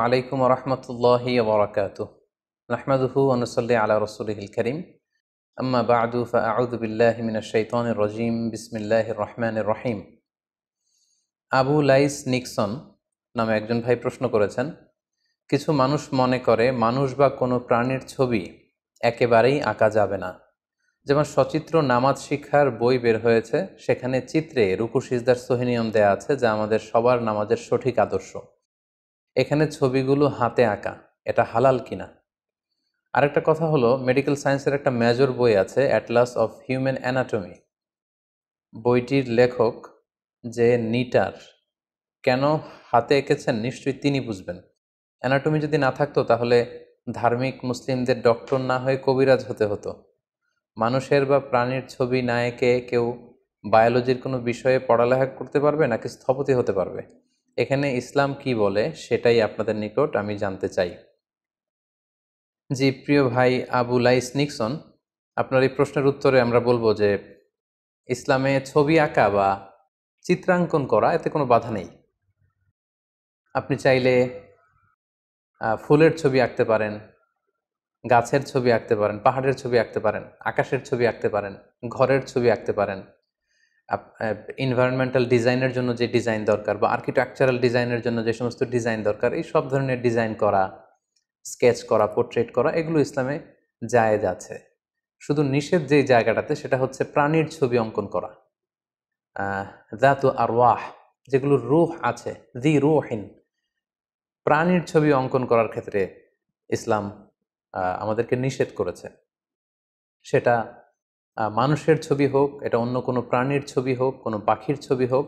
আলাইকুম রহমতুল্লাহি ওবরাকাতুহ নাহমাদুহু ওয়া নুসাল্লি আলা রাসূলিহিল কারীম আম্মা বা'দু ফাআউযু বিল্লাহি মিনাশ শাইতানির রাজীম বিসমিল্লাহির রহমানির রহিম। আবু লাইস নিক্সন নামে একজন ভাই প্রশ্ন করেছেন, কিছু মানুষ মনে করে মানুষ বা কোনো প্রাণীর ছবি একেবারেই আঁকা যাবে না। যেমন সচিত্র নামাজ শিক্ষার বই বের হয়েছে, সেখানে চিত্রে রুকু সিজদার সহি নিয়ম দেয়া আছে, যা আমাদের সবার নামাজের সঠিক আদর্শ। এখানে ছবিগুলো হাতে আঁকা, এটা হালাল কিনা? আরেকটা কথা হলো, মেডিকেল সায়েন্সের একটা মেজর বই আছে, অ্যাটলাস অফ হিউম্যান অ্যানাটমি। বইটির লেখক যে নিটার কেন হাতে এঁকেছেন নিশ্চয়ই তিনি বুঝবেন। অ্যানাটমি যদি না থাকতো তাহলে ধার্মিক মুসলিমদের ডক্টর না হয়ে কবিরাজ হতে হতো। মানুষের বা প্রাণীর ছবি না এঁকে কেউ বায়োলজির কোনো বিষয়ে পড়ালেখা করতে পারবে নাকি স্থপতি হতে পারবে? এখানে ইসলাম কি বলে সেটাই আপনাদের নিকট আমি জানতে চাই। জি প্রিয় ভাই আবু লাইস নিক্সন, আপনার এই প্রশ্নের উত্তরে আমরা বলবো যে ইসলামে ছবি আঁকা বা চিত্রাঙ্কন করা এতে কোনো বাধা নেই। আপনি চাইলে ফুলের ছবি আঁকতে পারেন, গাছের ছবি আঁকতে পারেন, পাহাড়ের ছবি আঁকতে পারেন, আকাশের ছবি আঁকতে পারেন, ঘরের ছবি আঁকতে পারেন। এনভায়রনমেন্টাল ডিজাইনের জন্য যে ডিজাইন দরকার বা আর্কিটেকচারাল ডিজাইনের জন্য যে সমস্ত ডিজাইন দরকার, এই সব ধরনের ডিজাইন করা, স্কেচ করা, পোর্ট্রেট করা, এগুলো ইসলামে জায়েজ আছে। শুধু নিষেধ যেই জায়গাটাতে সেটা হচ্ছে প্রাণীর ছবি অঙ্কন করা, যাতু আরওয়াহ, যেগুলো রূহ আছে, দি রূহিন, প্রাণীর ছবি অঙ্কন করার ক্ষেত্রে ইসলাম আমাদেরকে নিষেধ করেছে। সেটা মানুষের ছবি হোক, এটা অন্য কোনো প্রাণীর ছবি হোক, কোনো পাখির ছবি হোক,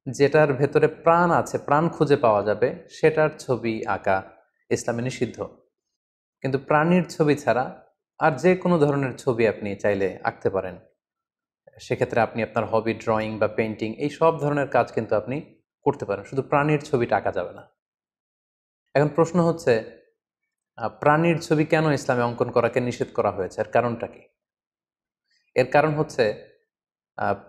যেটার ভেতরে প্রাণ আছে, প্রাণ খুঁজে পাওয়া যাবে, সেটার ছবি আঁকা ইসলামে নিষিদ্ধ। কিন্তু প্রাণীর ছবি ছাড়া আর যে কোনো ধরনের ছবি আপনি চাইলে আঁকতে পারেন। সেক্ষেত্রে আপনি আপনার হবি ড্রয়িং বা পেন্টিং, এই সব ধরনের কাজ কিন্তু আপনি করতে পারেন, শুধু প্রাণীর ছবিটা আঁকা যাবে না। এখন প্রশ্ন হচ্ছে, প্রাণীর ছবি কেন ইসলামে অঙ্কন করাকে নিষেধ করা হয়েছে? এর কারণটা কি? এর কারণ হচ্ছে,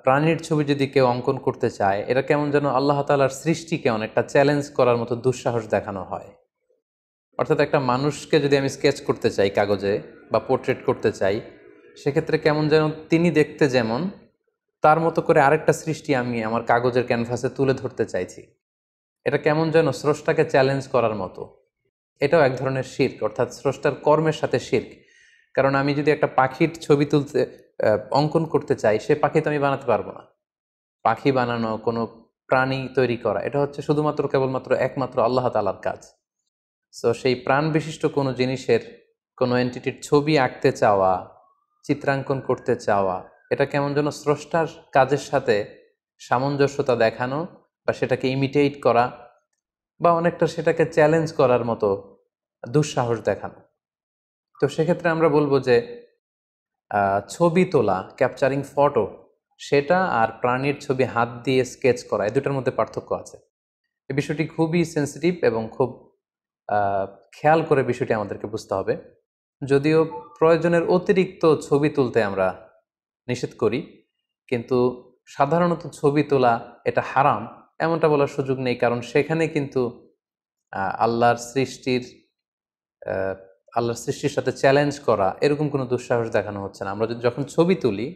প্রাণীর ছবি যদি কেউ অঙ্কন করতে চায়, এটা কেমন যেন আল্লাহ তাআলার সৃষ্টিকে অনেকটা চ্যালেঞ্জ করার মতো দুঃসাহস দেখানো হয়। অর্থাৎ একটা মানুষকে যদি আমি স্কেচ করতে চাই কাগজে বা পোর্ট্রেট করতে চাই, সেক্ষেত্রে কেমন যেন তিনি দেখতে যেমন, তার মতো করে আরেকটা সৃষ্টি আমি আমার কাগজের ক্যানভাসে তুলে ধরতে চাইছি। এটা কেমন যেন স্রষ্টাকে চ্যালেঞ্জ করার মতো। এটাও এক ধরনের শিরক, অর্থাৎ স্রষ্টার কর্মের সাথে শিরক। কারণ আমি যদি একটা পাখির ছবি তুলতে অঙ্কন করতে চাই, সে পাখি তো আমি বানাতে পারবো না। পাখি বানানো, কোনো প্রাণী তৈরি করা, এটা হচ্ছে শুধুমাত্র কেবলমাত্র একমাত্র আল্লাহ তাআলার কাজ। সো সেই প্রাণ বিশিষ্ট কোনো জিনিসের, কোনো এন্টিটির ছবি আঁকতে চাওয়া, চিত্রাঙ্কন করতে চাওয়া, এটা কেমন যেন স্রষ্টার কাজের সাথে সামঞ্জস্যতা দেখানো বা সেটাকে ইমিটেট করা বা অনেকটা সেটাকে চ্যালেঞ্জ করার মতো দুঃসাহস দেখানো। তো সেক্ষেত্রে আমরা বলবো যে ছবি তোলা, ক্যাপচারিং ফটো, সেটা আর প্রাণীর ছবি হাত দিয়ে স্কেচ করা, এই দুটোর মধ্যে পার্থক্য আছে। এই বিষয়টি খুবই সেন্সিটিভ এবং খুব খেয়াল করে বিষয়টি আমাদেরকে বুঝতে হবে। যদিও প্রয়োজনের অতিরিক্ত ছবি তুলতে আমরা নিষেধ করি, কিন্তু সাধারণত ছবি তোলা এটা হারাম এমনটা বলার সুযোগ নেই, কারণ সেখানে কিন্তু আল্লাহর সৃষ্টির আল্লাহর সৃষ্টির সাথে চ্যালেঞ্জ করা, এরকম কোনো দুঃসাহস দেখানো হচ্ছে না। আমরা যখন ছবি তুলি,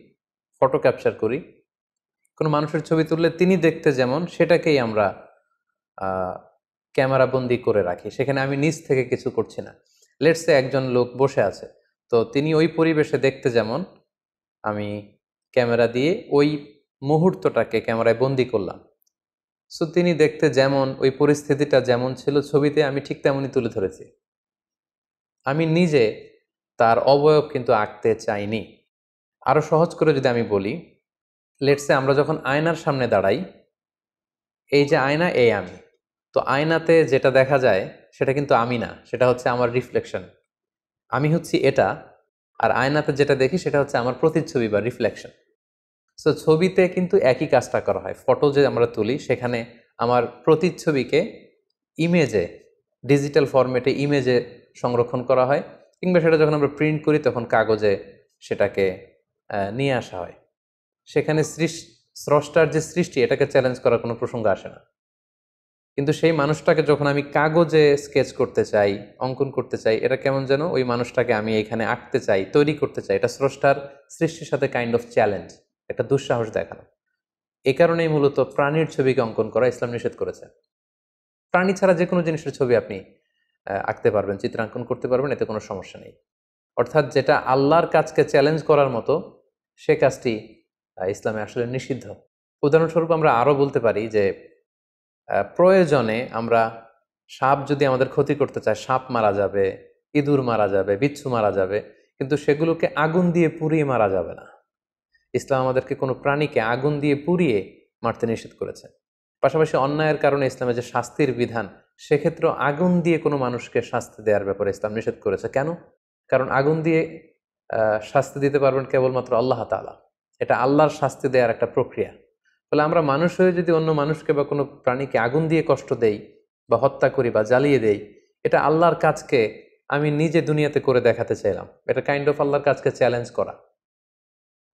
ফটো ক্যাপচার করি, কোনো মানুষের ছবি তুললে তিনি দেখতে যেমন, সেটাকেই আমরা ক্যামেরা বন্দি করে রাখি। সেখানে আমি নিজ থেকে কিছু করছি না। লেটসে একজন লোক বসে আছে, তো তিনি ওই পরিবেশে দেখতে যেমন, আমি ক্যামেরা দিয়ে ওই মুহূর্তটাকে ক্যামেরায় বন্দি করলাম। সো তিনি দেখতে যেমন, ওই পরিস্থিতিটা যেমন ছিল ছবিতে, আমি ঠিক তেমনই তুলে ধরেছি। আমি নিজে তার অবয়ব কিন্তু আঁকতে চাইনি। আরো সহজ করে যদি আমি বলি, লেটসে আমরা যখন আয়নার সামনে দাঁড়াই, এই যে আয়না, এই আমি, তো আয়নাতে যেটা দেখা যায় সেটা কিন্তু আমি না, সেটা হচ্ছে আমার রিফ্লেকশন। আমি হচ্ছি এটা, আর আয়নাতে যেটা দেখি সেটা হচ্ছে আমার প্রতিচ্ছবি বা রিফ্লেকশন। সো ছবিতে কিন্তু একই কাজটা করা হয়। ফটো যে আমরা তুলি, সেখানে আমার প্রতিচ্ছবিকে ইমেজে, ডিজিটাল ফরম্যাটে ইমেজে সংরক্ষণ করা হয়, কিংবা সেটা যখন আমরা প্রিন্ট করি তখন কাগজে সেটাকে নিয়ে আসা হয়। সেখানে স্রষ্টার যে সৃষ্টি, এটাকে চ্যালেঞ্জ করার কোনো প্রসঙ্গ আসে না। কিন্তু সেই মানুষটাকে যখন আমি কাগজে স্কেচ করতে চাই, অঙ্কন করতে চাই, এটা কেমন যেন ওই মানুষটাকে আমি এখানে আঁকতে চাই, তৈরি করতে চাই, এটা স্রষ্টার সৃষ্টির সাথে কাইন্ড অফ চ্যালেঞ্জ, একটা দুঃসাহস দেখানো। এ কারণেই মূলত প্রাণীর ছবিকে অঙ্কন করা ইসলাম নিষেধ করেছে। প্রাণী ছাড়া যে কোনো জিনিসের ছবি আপনি আঁকতে পারবেন, চিত্রাঙ্কন করতে পারবেন, এতে কোনো সমস্যা নেই। অর্থাৎ যেটা আল্লাহর কাজকে চ্যালেঞ্জ করার মতো, সে কাজটি ইসলামে আসলে নিষিদ্ধ। উদাহরণস্বরূপ আমরা আরও বলতে পারি যে প্রয়োজনে আমরা সাপ যদি আমাদের ক্ষতি করতে চায়, সাপ মারা যাবে, ইঁদুর মারা যাবে, বিচ্ছু মারা যাবে, কিন্তু সেগুলোকে আগুন দিয়ে পুড়িয়ে মারা যাবে না। ইসলাম আমাদেরকে কোনো প্রাণীকে আগুন দিয়ে পুড়িয়ে মারতে নিষেধ করেছে। পাশাপাশি অন্যায়ের কারণে ইসলামের যে শাস্তির বিধান, সেক্ষেত্রে আগুন দিয়ে কোনো মানুষকে শাস্তি দেওয়ার ব্যাপারে ইসলাম নিষেধ করেছে। কেন? কারণ আগুন দিয়ে শাস্তি দিতে পারবেন কেবলমাত্র আল্লাহ তাআলা। এটা আল্লাহর শাস্তি দেওয়ার একটা প্রক্রিয়া। ফলে আমরা মানুষ হয়ে যদি অন্য মানুষকে বা কোনো প্রাণীকে আগুন দিয়ে কষ্ট দেই বা হত্যা করি বা জ্বালিয়ে দেই, এটা আল্লাহর কাজকে আমি নিজে দুনিয়াতে করে দেখাতে চাইলাম। এটা কাইন্ড অফ আল্লাহর কাজকে চ্যালেঞ্জ করা।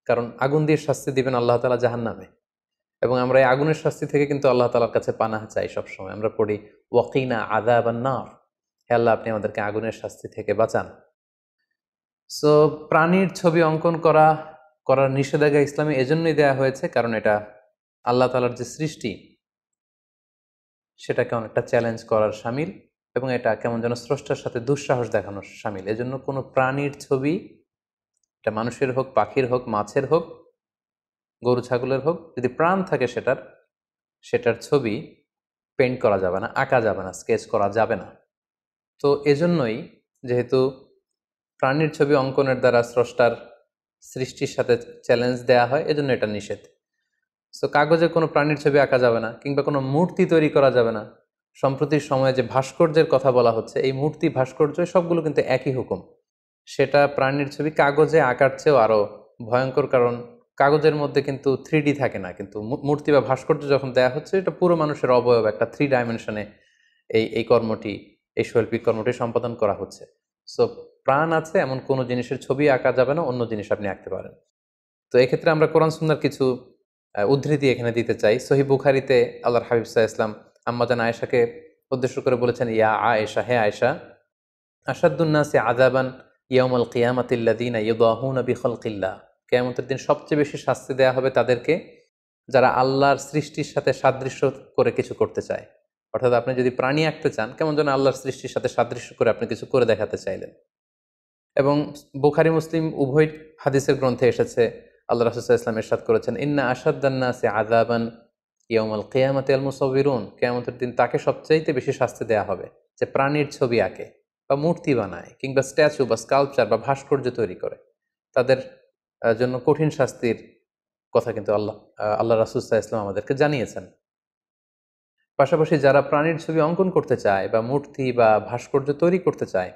কারণ আগুন দিয়ে শাস্তি দিবেন আল্লাহ তাআলা জাহান্নামে, এবং আমরা এই আগুনের শাস্তি থেকে কিন্তু আল্লাহ তাআলার কাছে পানাহ চাই সবসময়। আমরা পড়ি ওয়াকিনা আযাবান নার, হে আল্লাহ আপনি আমাদেরকে আগুনের শাস্তি থেকে বাঁচান। সো প্রাণীর ছবি অঙ্কন করার নিষেধাজ্ঞা ইসলামে এজন্যই দেয়া হয়েছে কারণ এটা আল্লাহ তাআলার যে সৃষ্টি, সেটাকে অনেকটা চ্যালেঞ্জ করার শামিল, এবং এটা কেমন যেন স্রষ্টার সাথে দুঃসাহস দেখানোর শামিল। এজন্য কোনো প্রাণীর ছবি, এটা মানুষের হোক, পাখির হোক, মাছের হোক, গরু ছাগলের হোক, যদি প্রাণ থাকে সেটার ছবি পেইন্ট করা যাবে না, আঁকা যাবে না, স্কেচ করা যাবে না। তো এজন্যই যেহেতু প্রাণীর ছবি অঙ্কনের দ্বারা স্রষ্টার সৃষ্টির সাথে চ্যালেঞ্জ দেয়া হয়, এজন্য এটা নিষেধ। সো কাগজে কোনো প্রাণীর ছবি আঁকা যাবে না, কিংবা কোনো মূর্তি তৈরি করা যাবে না। সম্প্রতির সময়ে যে ভাস্কর্যের কথা বলা হচ্ছে, এই মূর্তি, ভাস্কর্য সবগুলো কিন্তু একই হুকুম। সেটা প্রাণীর ছবি কাগজে আঁকার চেয়েও আরও ভয়ঙ্কর, কারণ কাগজের মধ্যে কিন্তু 3D থাকে না, কিন্তু মূর্তি বা ভাস্কর্য যখন দেয়া হচ্ছে, এটা পুরো মানুষের অবয়ব, একটা 3 ডাইমেনশনে এই কর্মটি, এই শৈল্পিক কর্মটি সম্পাদন করা হচ্ছে। সো প্রাণ আছে এমন কোনো জিনিসের ছবি আঁকা যাবে না, অন্য জিনিস আপনি আঁকতে পারেন। তো এক্ষেত্রে আমরা কোরআন সুন্নাহর কিছু উদ্ধৃতি এখানে দিতে চাই। সহিহ বুখারীতে আল্লাহর হাবিব সাল্লাল্লাহু আলাইহি ওয়াসাল্লাম আম্মাজান আয়েশাকে উদ্দেশ্য করে বলেছেন, ইয়া আয়েশা, হে আয়েশা, আশাদ্দুন নাসি আযাবান ইয়াউমাল কিয়ামাতিল লাযীনা ইউদাহুনা বিখালকিল্লাহ, কিয়ামতের দিন সবচেয়ে বেশি শাস্তি দেয়া হবে তাদেরকে যারা আল্লাহর সৃষ্টির সাথে সাদৃশ্য করে কিছু করতে চায়। অর্থাৎ আপনি যদি প্রাণী আঁকতে চান, কেমন যেন আল্লাহর সৃষ্টির সাথে সাদৃশ্য করে আপনি কিছু করে দেখাতে চাইলেন। এবং বুখারী মুসলিম উভয় হাদিসের গ্রন্থে এসেছে, আল্লাহ রাসূল সাল্লাল্লাহু আলাইহি ওয়াসাল্লাম ইরশাদ করেছেন, ইন্না আশাদ্দান নাসি আযাবান ইয়াউমাল কিয়ামাতি আল মুসাউবিরুন, কিয়ামতের দিন তাকে সবচাইতে বেশি শাস্তি দেয়া হবে যে প্রাণীর ছবি আঁকে বা মূর্তি বানায়, কিংবা স্ট্যাচু বা স্কাল্পচার বা ভাস্কর্য তৈরি করে। তাদের জন্য কঠিন শাস্তির কথা কিন্তু আল্লাহ রাসূল সাল্লাল্লাহু আলাইহি ওয়াসাল্লাম আমাদেরকে জানিয়েছেন। পাশাপাশি যারা প্রাণীর ছবি অঙ্কন করতে চায় বা মূর্তি বা ভাস্কর্য তৈরি করতে চায়,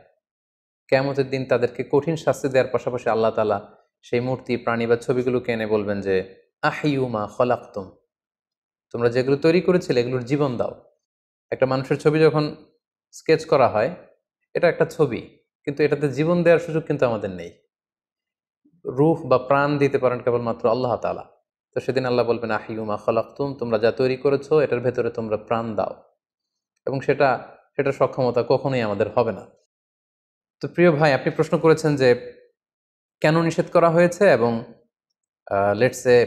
কিয়ামতের দিন তাদেরকে কঠিন শাস্তি দেওয়ার পাশাপাশি আল্লাহ তাআলা সেই মূর্তি, প্রাণী বা ছবিগুলোকে এনে বলবেন যে আহিয়ু মা খলাকতুম, তোমরা যেগুলো তৈরি করেছিলে এগুলোর জীবন দাও। একটা মানুষের ছবি যখন স্কেচ করা হয়, এটা একটা ছবি, কিন্তু এটাতে জীবন দেওয়ার সুযোগ কিন্তু আমাদের নেই। রূহ বা প্রাণ দিতে পারেন কেবলমাত্র আল্লাহ তাআলা। তো সেদিন আল্লাহ বলবেন আহিয়ু মা খলাকতুম, তোমরা যা তৈরি করেছো এটার ভেতরে তোমরা প্রাণ দাও, এবং সেটার সক্ষমতা কখনোই আমাদের হবে না। তো প্রিয় ভাই, আপনি প্রশ্ন করেছেন যে কেন নিষেধ করা হয়েছে, এবং লেটস এ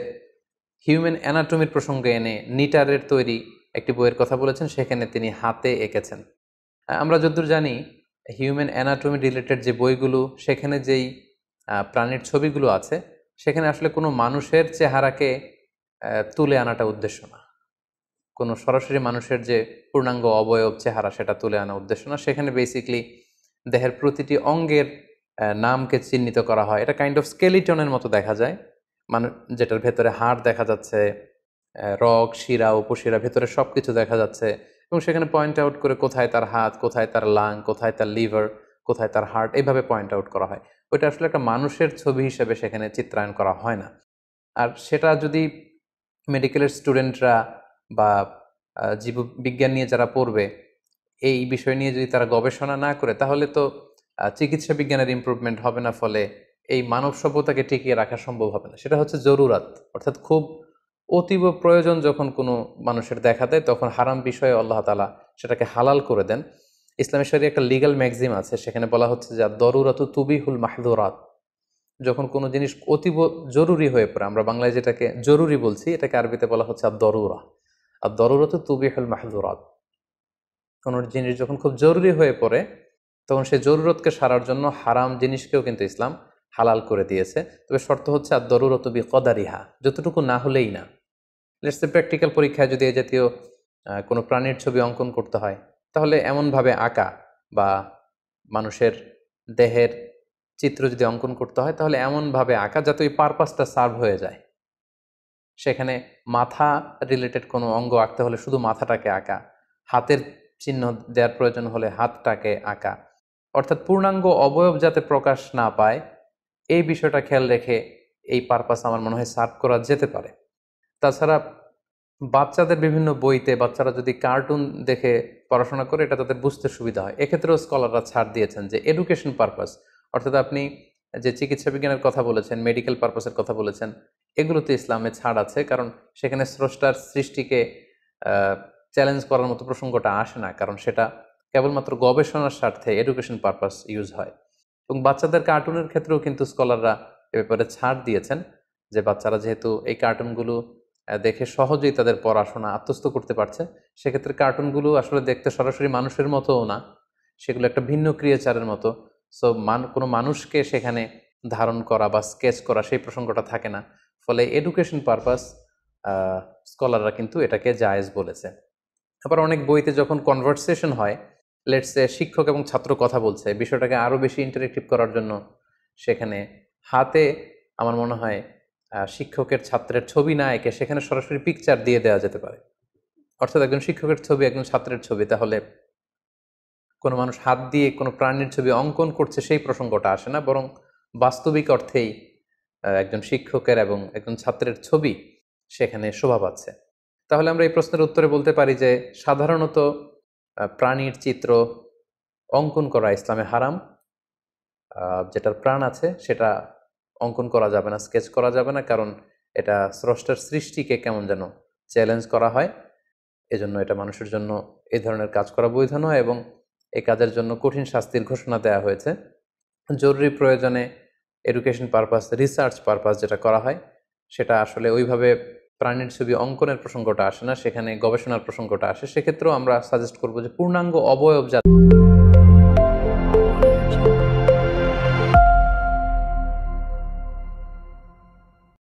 হিউম্যান অ্যানাটমির প্রসঙ্গে এনে নিটারের তৈরি একটি বইয়ের কথা বলেছেন, সেখানে তিনি হাতে এঁকেছেন। আমরা যতদূর জানি হিউম্যান অ্যানাটমি রিলেটেড যে বইগুলো, সেখানে যেই প্রাণীর ছবিগুলো আছে, সেখানে আসলে কোনো মানুষের চেহারাকে তুলে আনাটা উদ্দেশ্য না, কোনো সরাসরি মানুষের যে পূর্ণাঙ্গ অবয়ব, চেহারা, সেটা তুলে আনা উদ্দেশ্য না। সেখানে বেসিকলি দেহের প্রতিটি অঙ্গের নামকে চিহ্নিত করা হয়। এটা কাইন্ড অফ স্কেলিটনের মতো দেখা যায়, যেটার ভেতরে হাড় দেখা যাচ্ছে, রগ, শিরা, উপশিরা, ভেতরে সব কিছু দেখা যাচ্ছে, এবং সেখানে পয়েন্ট আউট করে কোথায় তার হাত, কোথায় তার লাং, কোথায় তার লিভার, কোথায় তার হার্ট, এইভাবে পয়েন্ট আউট করা হয়। ওইটা আসলে একটা মানুষের ছবি হিসেবে সেখানে চিত্রায়ন করা হয় না। আর সেটা যদি মেডিকেলের স্টুডেন্টরা বা জীববিজ্ঞান নিয়ে যারা পড়বে, এই বিষয় নিয়ে যদি তারা গবেষণা না করে, তাহলে তো চিকিৎসা বিজ্ঞানের ইমপ্রুভমেন্ট হবে না, ফলে এই মানব সভ্যতাকে টিকিয়ে রাখা সম্ভব হবে না। সেটা হচ্ছে জরুরাত, অর্থাৎ খুব অতীব প্রয়োজন যখন কোনো মানুষের দেখা দেয় তখন হারাম বিষয়ে আল্লাহ তাআলা সেটাকে হালাল করে দেন। ইসলামের শরীয়তে একটা লিগ্যাল ম্যাগজিম আছে, সেখানে বলা হচ্ছে যে দরুরাতু তুবিহুল মাহদুরাত। যখন কোনো জিনিস অতীব জরুরি হয়ে পড়ে, আমরা বাংলায় যেটাকে জরুরি বলছি, এটাকে আরবিতে বলা হচ্ছে আদ-দরুরা। আদ-দরুরাতু তুবিহুল মাহদুরাত। কোনো জিনিস যখন খুব জরুরি হয়ে পড়ে তখন সেই জরুরতকে সারার জন্য হারাম জিনিসকেও কিন্তু ইসলাম হালাল করে দিয়েছে। তবে শর্ত হচ্ছে আদ-দরুরাতু বিকদারিহা, যতটুকু না হলেই না। লেটস সে প্র্যাকটিক্যাল পরীক্ষায় যদি এই জাতীয় কোনো প্রাণীর ছবি অঙ্কন করতে হয়, তাহলে এমনভাবে আঁকা, বা মানুষের দেহের চিত্র যদি অঙ্কন করতে হয় তাহলে এমনভাবে আঁকা যাতে ওই পারপাসটা সার্ভ হয়ে যায়। সেখানে মাথা রিলেটেড কোনো অঙ্গ আঁকতে হলে শুধু মাথাটাকে আঁকা, হাতের চিহ্ন দেওয়ার প্রয়োজন হলে হাতটাকে আঁকা, অর্থাৎ পূর্ণাঙ্গ অবয়ব যাতে প্রকাশ না পায় এই বিষয়টা খেয়াল রেখে এই পারপাস আমার মনে হয় সার্ভ করা যেতে পারে। তাছাড়া বাচ্চাদের বিভিন্ন বইতে বাচ্চারা যদি কার্টুন দেখে পড়াশোনা করে এটা তাদের বুঝতে সুবিধা হয়, এক্ষেত্রেও স্কলাররা ছাড় দিয়েছেন যে এডুকেশন পারপাস, অর্থাৎ আপনি যে চিকিৎসা বিজ্ঞানের কথা বলেছেন, মেডিকেল পারপাসের কথা বলেছেন, এগুলোতে ইসলামে ছাড় আছে, কারণ সেখানে স্রষ্টার সৃষ্টিকে চ্যালেঞ্জ করার মতো প্রসঙ্গটা আসে না, কারণ সেটা কেবলমাত্র গবেষণার স্বার্থে এডুকেশন পারপাস ইউজ হয়। এবং বাচ্চাদের কার্টুনের ক্ষেত্রেও কিন্তু স্কলাররা এ ব্যাপারে ছাড় দিয়েছেন যে বাচ্চারা যেহেতু এই কার্টুনগুলো দেখে সহজেই তাদের পড়াশোনা আত্মস্থ করতে পারছে, সেক্ষেত্রে কার্টুনগুলো আসলে দেখতে সরাসরি মানুষের মতোও না, সেগুলো একটা ভিন্ন ক্রিয়েচারের মতো। সো কোনো মানুষকে সেখানে ধারণ করা বা স্কেচ করা সেই প্রসঙ্গটা থাকে না, ফলে এডুকেশন পারপাস স্কলাররা কিন্তু এটাকে জায়েজ বলেছে। আবার অনেক বইতে যখন কনভারসেশন হয়, লেটস সে শিক্ষক এবং ছাত্র কথা বলছে, বিষয়টাকে আরও বেশি ইন্টারেক্টিভ করার জন্য সেখানে হাতে আমার মনে হয় শিক্ষকের ছাত্রের ছবি না এঁকে সেখানে সরাসরি পিকচার দিয়ে দেওয়া যেতে পারে। অর্থাৎ একজন শিক্ষকের ছবি, একজন ছাত্রের ছবি, তাহলে কোনো মানুষ হাত দিয়ে কোনো প্রাণীর ছবি অঙ্কন করছে সেই প্রসঙ্গটা আসে না, বরং বাস্তবিক অর্থেই একজন শিক্ষকের এবং একজন ছাত্রের ছবি সেখানে শোভা পাচ্ছে। তাহলে আমরা এই প্রশ্নের উত্তরে বলতে পারি যে সাধারণত প্রাণীর চিত্র অঙ্কন করা ইসলামে হারাম। যেটার প্রাণ আছে সেটা অঙ্কন করা যাবে না, স্কেচ করা যাবে না, কারণ এটা স্রষ্টার সৃষ্টিকে কেমন যেন চ্যালেঞ্জ করা হয়। এজন্য এটা মানুষের জন্য এই ধরনের কাজ করা বৈধ নয়, এবং এই কাজের জন্য কঠিন শাস্তির ঘোষণা দেওয়া হয়েছে। জরুরি প্রয়োজনে এডুকেশন পারপাস, রিসার্চ পারপাস যেটা করা হয়, সেটা আসলে ওইভাবে প্রাণীর ছবি অঙ্কনের প্রসঙ্গটা আসে না, সেখানে গবেষণার প্রসঙ্গটা আসে। সেক্ষেত্রেও আমরা সাজেস্ট করবো যে পূর্ণাঙ্গ অবয়ব